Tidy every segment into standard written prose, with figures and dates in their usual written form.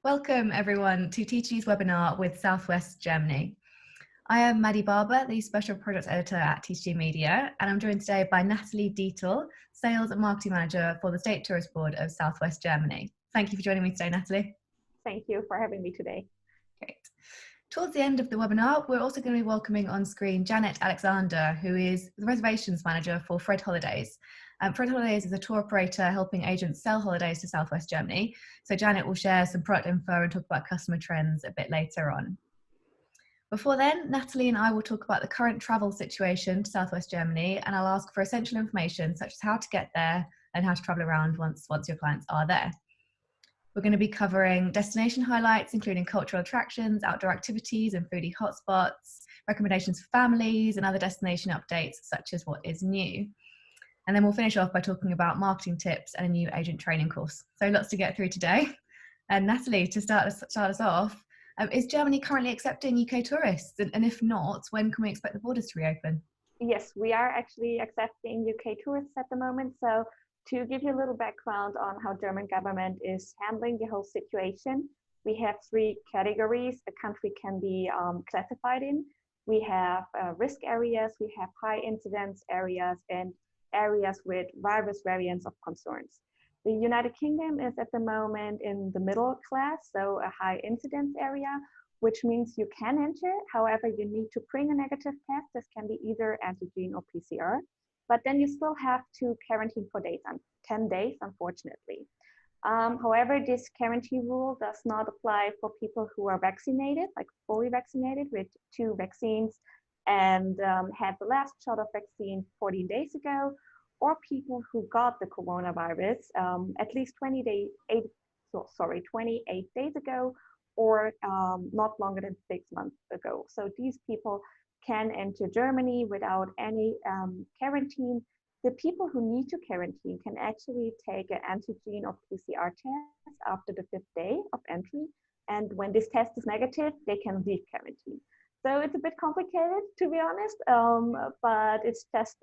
Welcome everyone to TTG's webinar with Southwest Germany. I am Maddie Barber, the Special Projects Editor at TTG Media, and I'm joined today by Natalie Dietl, Sales and Marketing Manager for the State Tourist Board of Southwest Germany. Thank you for joining me today, Natalie. Thank you for having me today. Great. Towards the end of the webinar, we're also going to be welcoming on screen Janet Alexander, who is the Reservations Manager for Fred Holidays. Fred Holidays is a tour operator helping agents sell holidays to Southwest Germany. So Janet will share some product info and talk about customer trends a bit later on. Before then, Natalie and I will talk about the current travel situation to Southwest Germany, and I'll ask for essential information such as how to get there and how to travel around once your clients are there. We're going to be covering destination highlights, including cultural attractions, outdoor activities and foodie hotspots, recommendations for families and other destination updates such as what is new. And then we'll finish off by talking about marketing tips and a new agent training course. So lots to get through today. And Natalie, to start us off, is Germany currently accepting UK tourists? And if not, when can we expect the borders to reopen? Yes, we are actually accepting UK tourists at the moment. So to give you a little background on how German government is handling the whole situation, we have three categories a country can be classified in. We have risk areas, we have high incidence areas, and areas with virus variants of concerns. The United Kingdom is at the moment in the middle class, so a high incidence area, which means you can enter. However, you need to bring a negative test. This can be either antigen or PCR, but then you still have to quarantine for 10 days, unfortunately. However, this quarantine rule does not apply for people who are vaccinated, like fully vaccinated with 2 vaccines and had the last shot of vaccine 14 days ago, or people who got the coronavirus at least 28 days ago, or not longer than 6 months ago. So these people can enter Germany without any quarantine. The people who need to quarantine can actually take an antigen or PCR test after the 5th day of entry. And when this test is negative, they can leave quarantine. So it's a bit complicated, to be honest, but it's just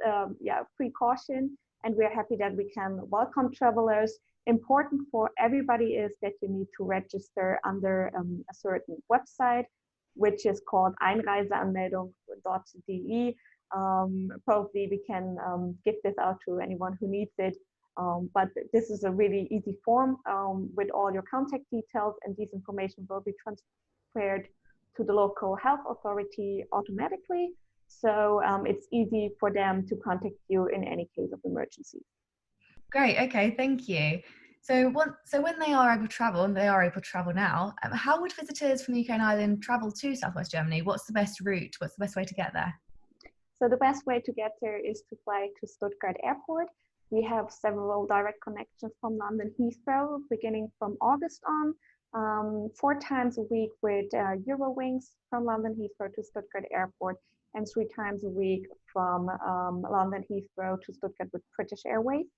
precaution. And we're happy that we can welcome travelers. Important for everybody is that you need to register under a certain website, which is called Einreiseanmeldung.de. Probably we can give this out to anyone who needs it. But this is a really easy form with all your contact details, and this information will be transferred to the local health authority automatically. So it's easy for them to contact you in any case of emergency. Great, okay, thank you. So when they are able to travel, and they are able to travel now, how would visitors from the UK and Ireland travel to Southwest Germany? What's the best route? What's the best way to get there? So the best way to get there is to fly to Stuttgart Airport. We have several direct connections from London Heathrow beginning from August on. 4 times a week with Eurowings from London Heathrow to Stuttgart Airport, and 3 times a week from London Heathrow to Stuttgart with British Airways.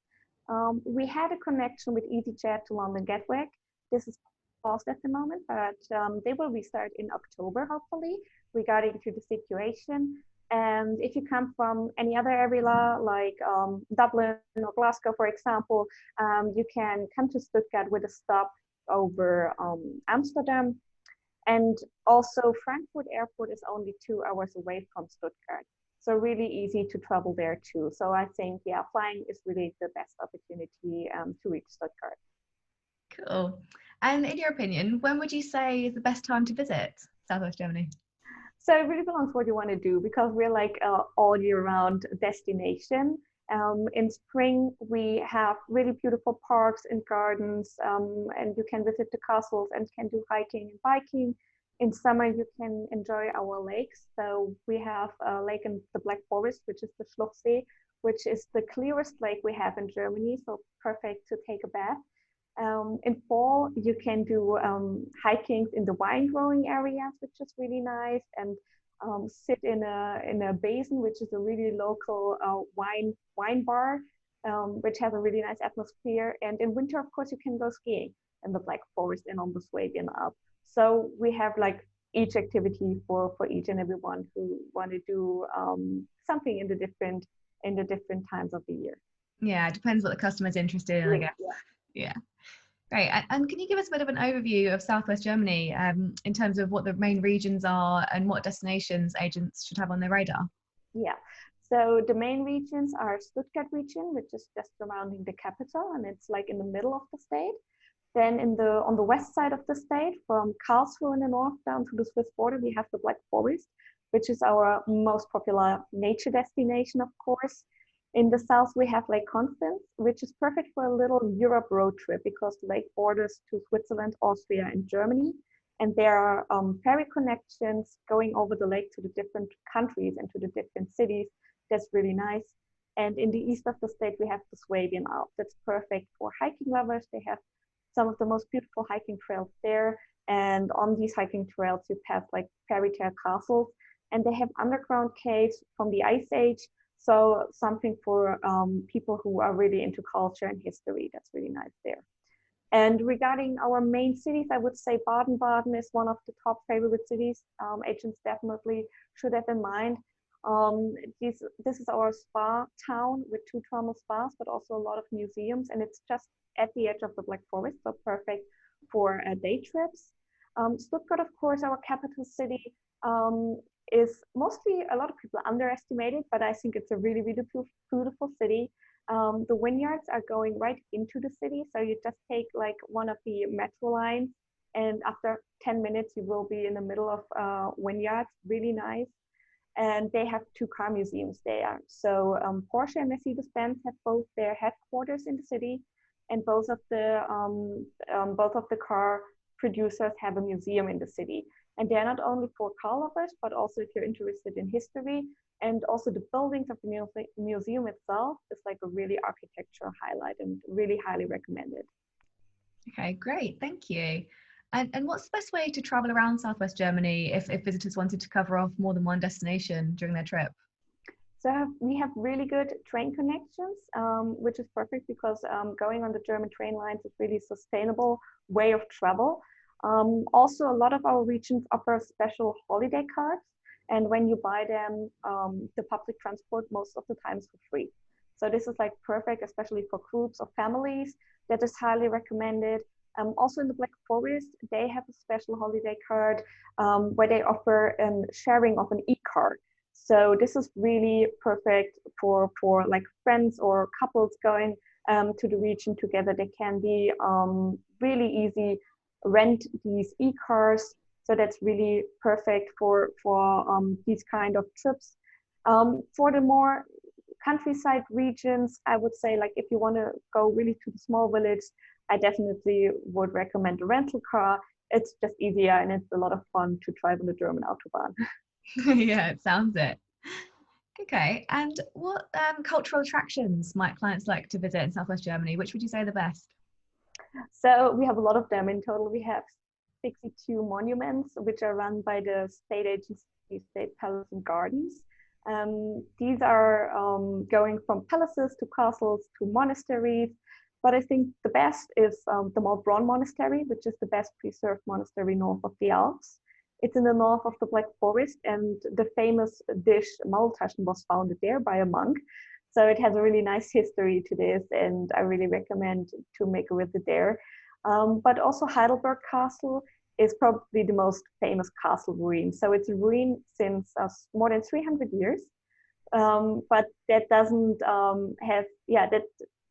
We had a connection with EasyJet to London Gatwick. This is paused at the moment, but they will restart in October, hopefully, regarding to the situation. And if you come from any other area like Dublin or Glasgow, for example, you can come to Stuttgart with a stop over Amsterdam. And also Frankfurt Airport is only 2 hours away from Stuttgart. So really easy to travel there too. So I think, flying is really the best opportunity to reach Stuttgart. Cool. And in your opinion, when would you say is the best time to visit Southwest Germany? So it really belongs what you want to do, because we're like all year round destination. In spring, we have really beautiful parks and gardens, and you can visit the castles and can do hiking and biking. In summer, you can enjoy our lakes. So we have a lake in the Black Forest, which is the Schluchsee, which is the clearest lake we have in Germany. So perfect to take a bath. In fall, you can do hiking in the wine growing areas, which is really nice, and sit in a basin, which is a really local wine bar, which has a really nice atmosphere. And in winter, of course, you can go skiing in the Black Forest and on the Swabian Alp. So we have like each activity for each and everyone who want to do something in the different times of the year. Yeah, it depends what the customer's interested in, I guess. Yeah. Great. And can you give us a bit of an overview of Southwest Germany in terms of what the main regions are and what destinations agents should have on their radar? Yeah. So the main regions are Stuttgart region, which is just surrounding the capital, and it's like in the middle of the state. Then on the west side of the state, from Karlsruhe in the north down to the Swiss border, we have the Black Forest, which is our most popular nature destination, of course. In the south, we have Lake Constance, which is perfect for a little Europe road trip because the lake borders to Switzerland, Austria, and Germany. And there are ferry connections going over the lake to the different countries and to the different cities. That's really nice. And in the east of the state, we have the Swabian Alps. That's perfect for hiking lovers. They have some of the most beautiful hiking trails there. And on these hiking trails, you pass like fairy tale castles. And they have underground caves from the Ice Age. So something for people who are really into culture and history. That's really nice there. And regarding our main cities, I would say Baden-Baden is one of the top favorite cities. Agents definitely should have in mind. This is our spa town with 2 thermal spas, but also a lot of museums. And it's just at the edge of the Black Forest, so perfect for day trips. Stuttgart, of course, our capital city, is mostly a lot of people underestimate it, but I think it's a really, really beautiful city. The vineyards are going right into the city, so you just take like one of the metro lines, and after 10 minutes, you will be in the middle of vineyards. Really nice. And they have 2 car museums there. So Porsche and Mercedes-Benz have both their headquarters in the city, and both of the car producers have a museum in the city. And they're not only for car lovers, but also if you're interested in history. And also the buildings of the museum itself is like a really architectural highlight and really highly recommended. Okay, great. Thank you. And what's the best way to travel around Southwest Germany if visitors wanted to cover off more than one destination during their trip? So we have really good train connections, which is perfect because going on the German train lines is really sustainable way of travel. Also, a lot of our regions offer special holiday cards. And when you buy them, the public transport most of the time is for free. So this is like perfect, especially for groups of families. That is highly recommended. Also in the Black Forest, they have a special holiday card where they offer a sharing of an e-card. So this is really perfect for like friends or couples going to the region together. They can be really easy rent these e-cars. So that's really perfect for these kind of trips. For the more countryside regions, I would say like if you want to go really to the small village, I definitely would recommend a rental car. It's just easier and it's a lot of fun to drive on the German Autobahn. Yeah, it sounds it. Okay, and what cultural attractions might clients like to visit in Southwest Germany? Which would you say are the best? So we have a lot of them. In total, we have 62 monuments, which are run by the state agency, State Palace and Gardens. These are going from palaces to castles to monasteries. But I think the best is the Maulbronn Monastery, which is the best preserved monastery north of the Alps. It's in the north of the Black Forest, and the famous dish Maultaschen was founded there by a monk. So it has a really nice history to this, and I really recommend to make a visit there. But also Heidelberg Castle is probably the most famous castle ruin. So it's a ruin since more than 300 years, but that doesn't that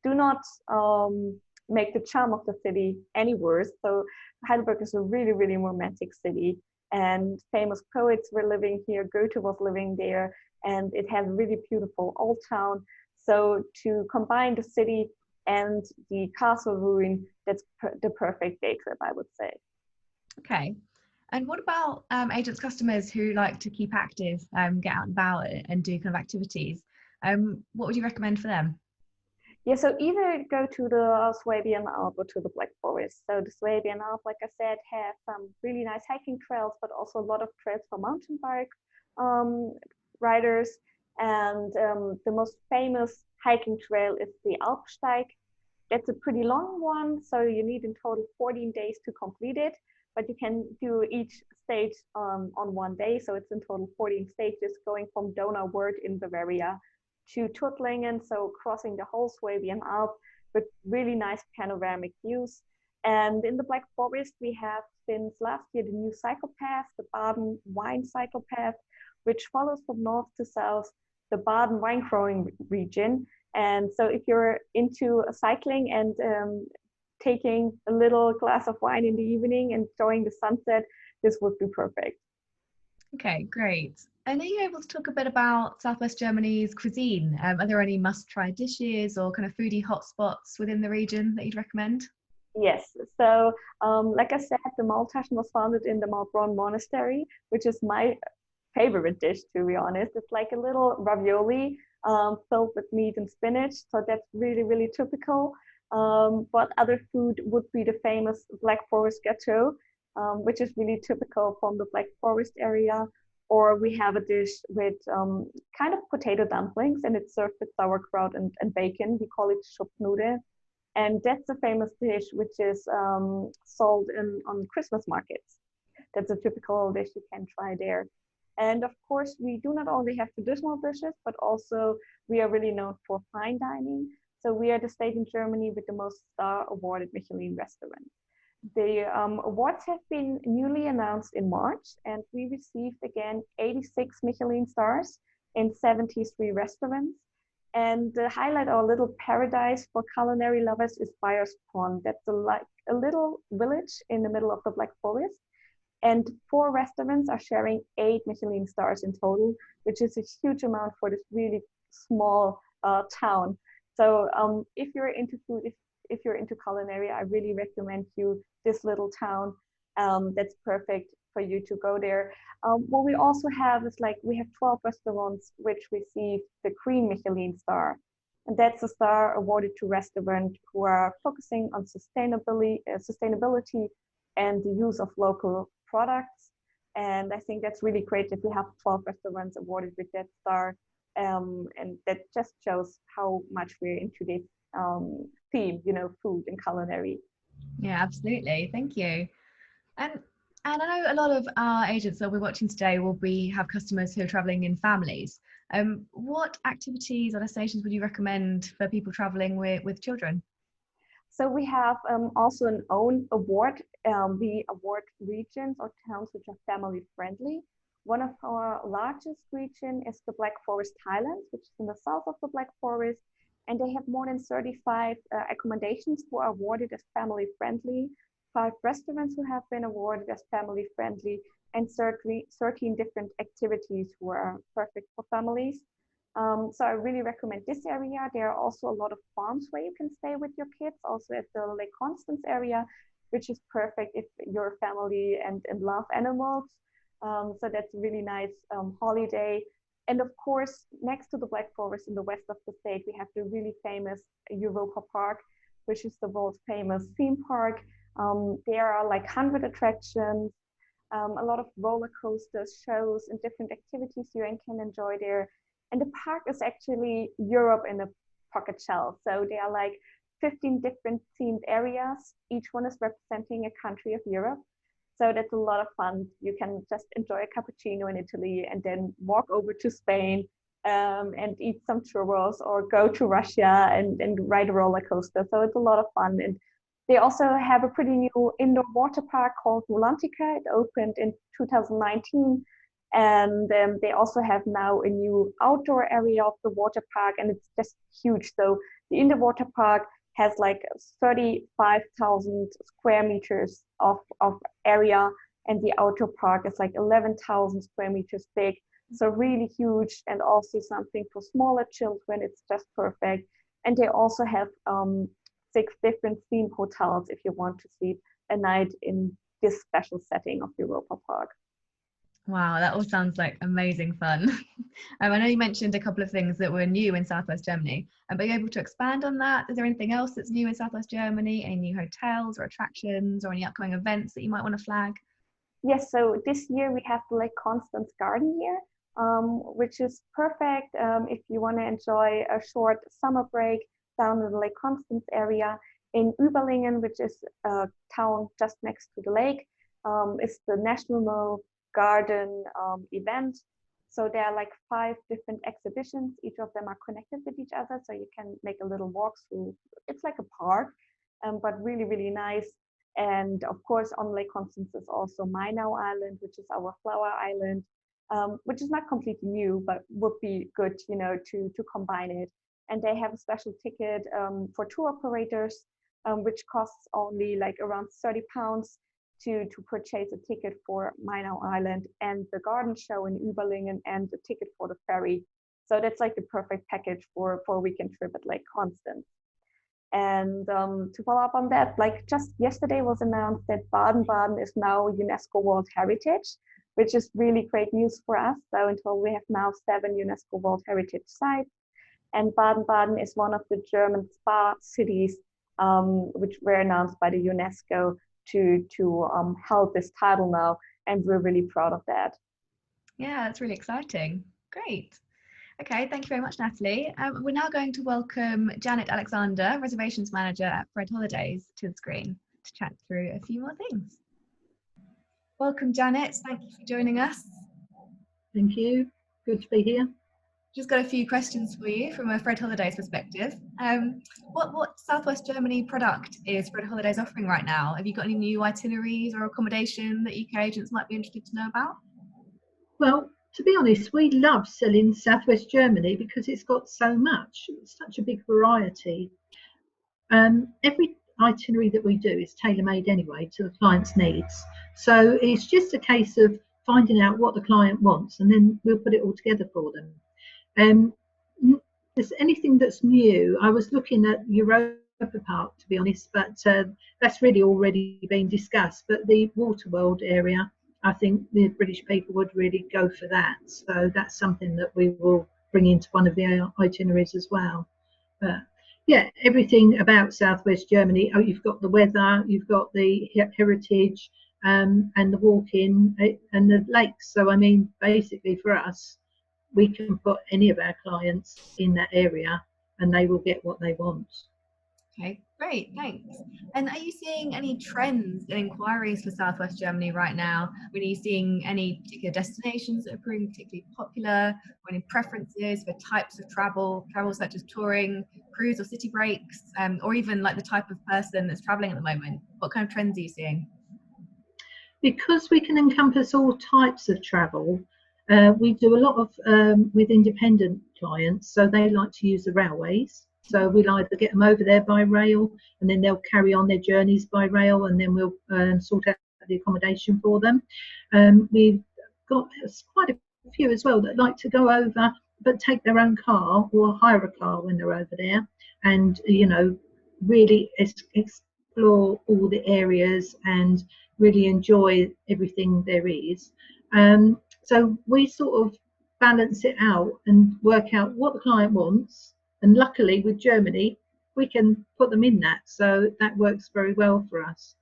do not make the charm of the city any worse. So Heidelberg is a really, really romantic city, and famous poets were living here. Goethe was living there, and it has a really beautiful old town. So to combine the city and the castle ruin, that's the perfect day trip, I would say. Okay. And what about agents, customers who like to keep active, get out and about and do kind of activities? What would you recommend for them? Yeah, so either go to the Swabian Alp or to the Black Forest. So the Swabian Alp, like I said, have some really nice hiking trails, but also a lot of trails for mountain bike um, riders. And the most famous hiking trail is the Alpsteig. That's a pretty long one, so you need in total 14 days to complete it, but you can do each stage on one day. So it's in total 14 stages going from Donauwörth in Bavaria to Tuttlingen, so crossing the whole Swabian Alp with really nice panoramic views. And in the Black Forest, we have since last year the new cycle path, the Baden wine cycle path, which follows from north to south the Baden wine growing region. And so if you're into cycling and taking a little glass of wine in the evening and enjoying the sunset, this would be perfect. Okay, great. And are you able to talk a bit about Southwest Germany's cuisine? Are there any must-try dishes or kind of foodie hotspots within the region that you'd recommend? Yes, so like I said, the Maultaschen was founded in the Maulbronn Monastery, which is my favorite dish, to be honest. It's like a little ravioli filled with meat and spinach, so that's really, really typical. But other food would be the famous Black Forest gâteau, which is really typical from the Black Forest area. Or we have a dish with kind of potato dumplings, and it's served with sauerkraut and bacon. We call it Schupfnudeln. And that's a famous dish which is sold on Christmas markets. That's a typical dish you can try there. And of course, we do not only have traditional dishes, but also we are really known for fine dining. So we are the state in Germany with the most star awarded Michelin restaurants. The awards have been newly announced in March, and we received again 86 Michelin stars in 73 restaurants. And the highlight, our little paradise for culinary lovers, is Bayersbronn. That's a little village in the middle of the Black Forest. And 4 restaurants are sharing 8 Michelin stars in total, which is a huge amount for this really small town. So if you're into food, if you're into culinary, I really recommend you this little town. That's perfect for you to go there. What we also have is like we have 12 restaurants which receive the Green Michelin star. And that's a star awarded to restaurants who are focusing on sustainability and the use of local products. And I think that's really great that we have 12 restaurants awarded with that star. And that just shows how much we're into this theme, you know, food and culinary. Yeah, absolutely. Thank you. And I know a lot of our agents that we're watching today will have customers who are traveling in families. What activities or destinations would you recommend for people traveling with children? So we have also an own award. We award regions or towns which are family friendly. One of our largest region is the Black Forest Highlands, which is in the south of the Black Forest. And they have more than 35 accommodations who are awarded as family friendly, 5 restaurants who have been awarded as family friendly, and 13 different activities who are perfect for families. So I really recommend this area. There are also a lot of farms where you can stay with your kids, also at the Lake Constance area, which is perfect if you're a family and love animals. So that's a really nice holiday. And of course, next to the Black Forest in the west of the state, we have the really famous Europa Park, which is the world famous theme park. There are like 100 attractions, a lot of roller coasters, shows, and different activities you can enjoy there. And the park is actually Europe in a pocket shell. So there are like 15 different themed areas. Each one is representing a country of Europe. So that's a lot of fun. You can just enjoy a cappuccino in Italy and then walk over to Spain and eat some churros, or go to Russia and ride a roller coaster. So it's a lot of fun. And they also have a pretty new indoor water park called Rulantica. It opened in 2019. And they also have now a new outdoor area of the water park, and it's just huge. So the indoor water park has like 35,000 square meters of area, and the outdoor park is like 11,000 square meters big. So really huge, and also something for smaller children. It's just perfect. And they also have 6 different theme hotels if you want to sleep a night in this special setting of Europa Park. Wow, that all sounds like amazing fun. I know you mentioned a couple of things that were new in Southwest Germany. Are you able to expand on that? Is there anything else that's new in Southwest Germany? Any new hotels or attractions or any upcoming events that you might want to flag? Yes, so this year we have the Lake Constance Garden here, which is perfect if you want to enjoy a short summer break down in the Lake Constance area. In Überlingen, which is a town just next to the lake, is the National Garden event. So there are like 5 different exhibitions. Each of them are connected with each other, so you can make a little walk through. It's like a park, but really, really nice. And of course, on Lake Constance is also Mainau Island, which is our flower island, which is not completely new, but would be good, to combine it. And they have a special ticket for tour operators, which costs only like around £30 to purchase a ticket for Mainau Island and the garden show in Überlingen and the ticket for the ferry. So that's like the perfect package for a weekend trip at Lake Constance. And to follow up on that, like just yesterday was announced that Baden-Baden is now UNESCO World Heritage, which is really great news for us. So until we have now 7 UNESCO World Heritage sites. And Baden-Baden is one of the German spa cities, which were announced by the UNESCO to hold this title now. And we're really proud of that. Yeah, that's really exciting. Great. Okay, thank you very much, Natalie. We're now going to welcome Janet Alexander, Reservations Manager at Fred Holidays, to the screen to chat through a few more things. Welcome, Janet. Thank you for joining us. Thank you. Good to be here. Just got a few questions for you from a Fred Holidays perspective. What Southwest Germany product is Fred Holidays offering right now? Have you got any new itineraries or accommodation that UK agents might be interested to know about? Well, to be honest, we love selling Southwest Germany because it's got so much, such a big variety. Every itinerary that we do is tailor-made anyway to the client's needs. So it's just a case of finding out what the client wants, and then we'll put it all together for them. There's anything that's new. I was looking at Europa Park, to be honest, but that's really already been discussed. But the Waterworld area, I think the British people would really go for that. So that's something that we will bring into one of the itineraries as well. But yeah, everything about Southwest Germany. Oh, you've got the weather, you've got the heritage, and the walk-in and the lakes. So I mean, basically for us, we can put any of our clients in that area and they will get what they want. Okay, great, thanks. And are you seeing any trends and inquiries for Southwest Germany right now? Are you seeing any particular destinations that are proving particularly popular, or any preferences for types of travel such as touring, cruise or city breaks, or even like the type of person that's traveling at the moment? What kind of trends are you seeing? Because we can encompass all types of travel, we do a lot of with independent clients, so they like to use the railways. So we'll either get them over there by rail and then they'll carry on their journeys by rail, and then we'll sort out the accommodation for them. We've got quite a few as well that like to go over but take their own car or hire a car when they're over there, and really explore all the areas and really enjoy everything there is. So we sort of balance it out and work out what the client wants. And luckily with Germany, we can put them in that. So that works very well for us.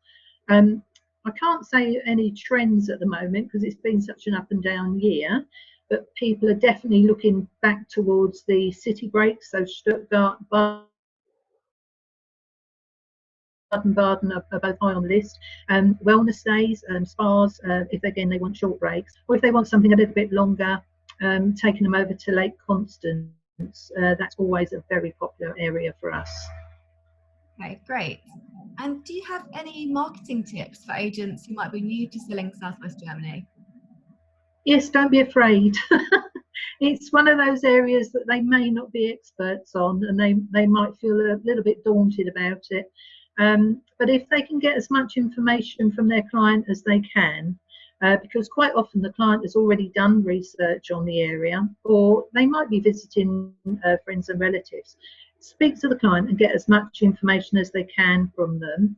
I can't say any trends at the moment because it's been such an up and down year, but people are definitely looking back towards the city breaks. So Stuttgart, Baden-Baden are both high on the list. Wellness days, spas, if again they want short breaks, or if they want something a little bit longer, taking them over to Lake Constance. That's always a very popular area for us. Okay, great. And do you have any marketing tips for agents who might be new to selling Southwest Germany? Yes, don't be afraid. It's one of those areas that they may not be experts on, and they might feel a little bit daunted about it. But if they can get as much information from their client as they can, because quite often the client has already done research on the area, or they might be visiting friends and relatives. Speak to the client and get as much information as they can from them.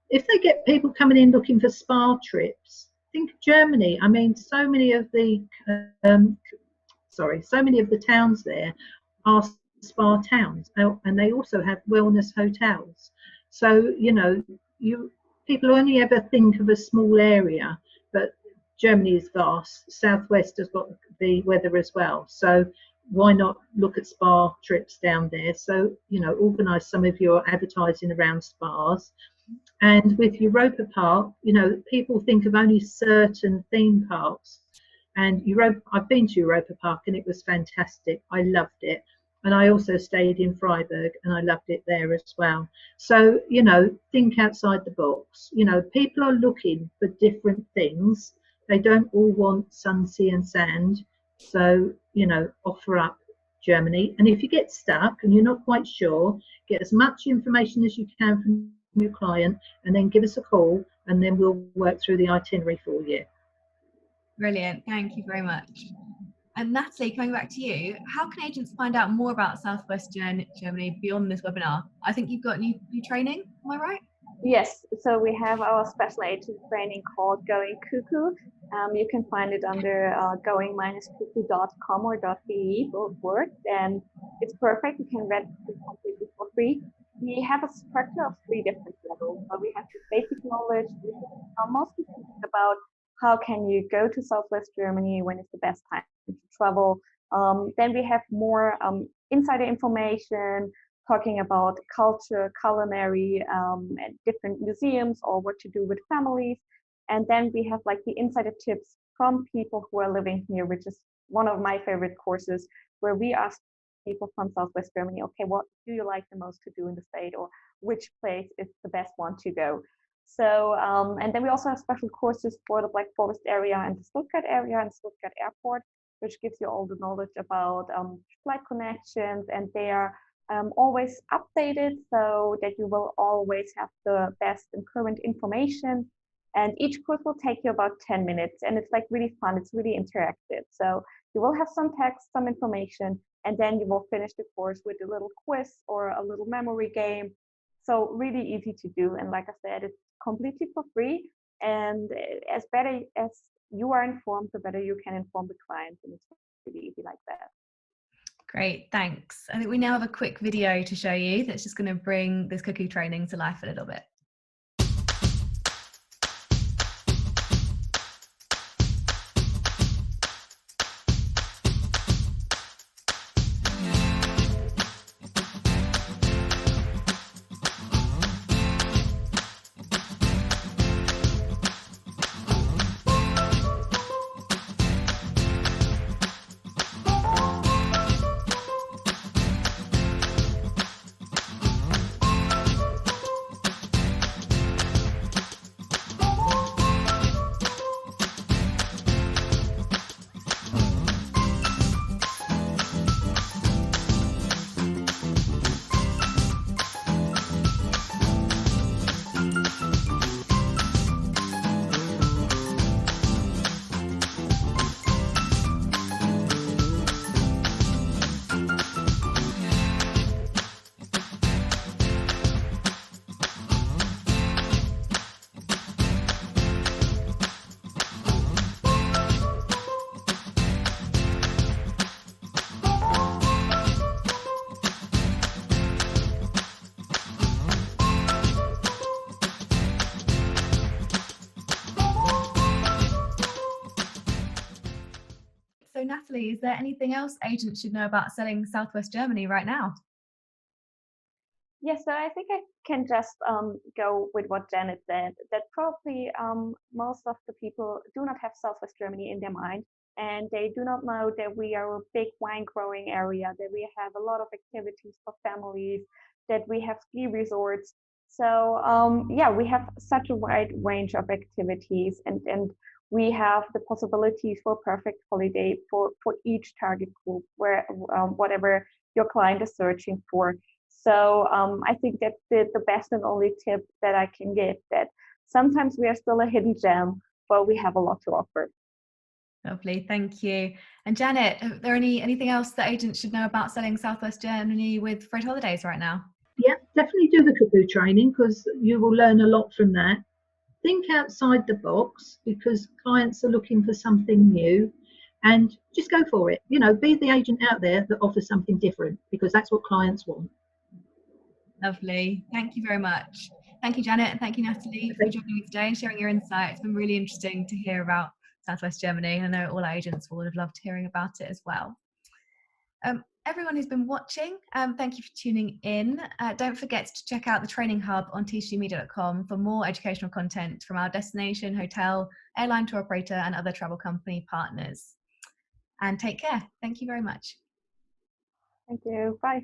If they get people coming in looking for spa trips, think of Germany. I mean, so many of the towns there are spa towns, and they also have wellness hotels. So people only ever think of a small area, but Germany is vast. Southwest has got the weather as well, so why not look at spa trips down there? So organise some of your advertising around spas. And with Europa Park, people think of only certain theme parks. And I've been to Europa Park and it was fantastic. I loved it. And I also stayed in Freiburg and I loved it there as well. So, think outside the box. People are looking for different things. They don't all want sun, sea, and sand. So, offer up Germany. And if you get stuck and you're not quite sure, get as much information as you can from your client and then give us a call and then we'll work through the itinerary for you. Brilliant. Thank you very much. And Natalie, coming back to you, how can agents find out more about Southwest Germany beyond this webinar? I think you've got new training, am I right? Yes, so we have our special agent training called Going Cuckoo. You can find it under going-cuckoo.com or .de, both work, and it's perfect. You can register completely for free. We have a structure of 3 different levels. So we have the basic knowledge, which is mostly about how can you go to Southwest Germany, when is the best time to travel. Then we have more insider information, talking about culture, culinary, and different museums, or what to do with families. And then we have like the insider tips from people who are living here, which is one of my favorite courses, where we ask people from Southwest Germany, okay, what do you like the most to do in the state, or which place is the best one to go? So, and then we also have special courses for the Black Forest area and the Stuttgart area and Stuttgart Airport, which gives you all the knowledge about flight connections, and they are always updated so that you will always have the best and current information. And each course will take you about 10 minutes, and it's like really fun. It's really interactive. So you will have some text, some information, and then you will finish the course with a little quiz or a little memory game. So really easy to do. And like I said, it's completely for free. And as better as you are informed, the better you can inform the clients. And it's really easy like that. Great, thanks. I think we now have a quick video to show you that's just going to bring this cookie training to life a little bit. So Natalie, is there anything else agents should know about selling Southwest Germany right now? Yes, so I think I can just go with what Janet said, that probably most of the people do not have Southwest Germany in their mind, and they do not know that we are a big wine growing area, that we have a lot of activities for families, that we have ski resorts. So yeah, we have such a wide range of activities, and we have the possibilities for perfect holiday for each target group, where whatever your client is searching for. So I think that's the best and only tip that I can give, that sometimes we are still a hidden gem, but we have a lot to offer. Lovely, thank you. And Janet, are there anything else that agents should know about selling Southwest Germany with Fred Holidays right now? Yeah, definitely do the cuckoo training because you will learn a lot from that. Think outside the box because clients are looking for something new, and just go for it. Be the agent out there that offers something different because that's what clients want. Lovely. Thank you very much. Thank you, Janet, and thank you, Natalie, for joining me today and sharing your insights. It's been really interesting to hear about Southwest Germany, and I know all our agents would have loved hearing about it as well. Everyone who's been watching, thank you for tuning in. Don't forget to check out the Training Hub on tcmedia.com for more educational content from our destination, hotel, airline tour operator, and other travel company partners. And take care. Thank you very much. Thank you. Bye.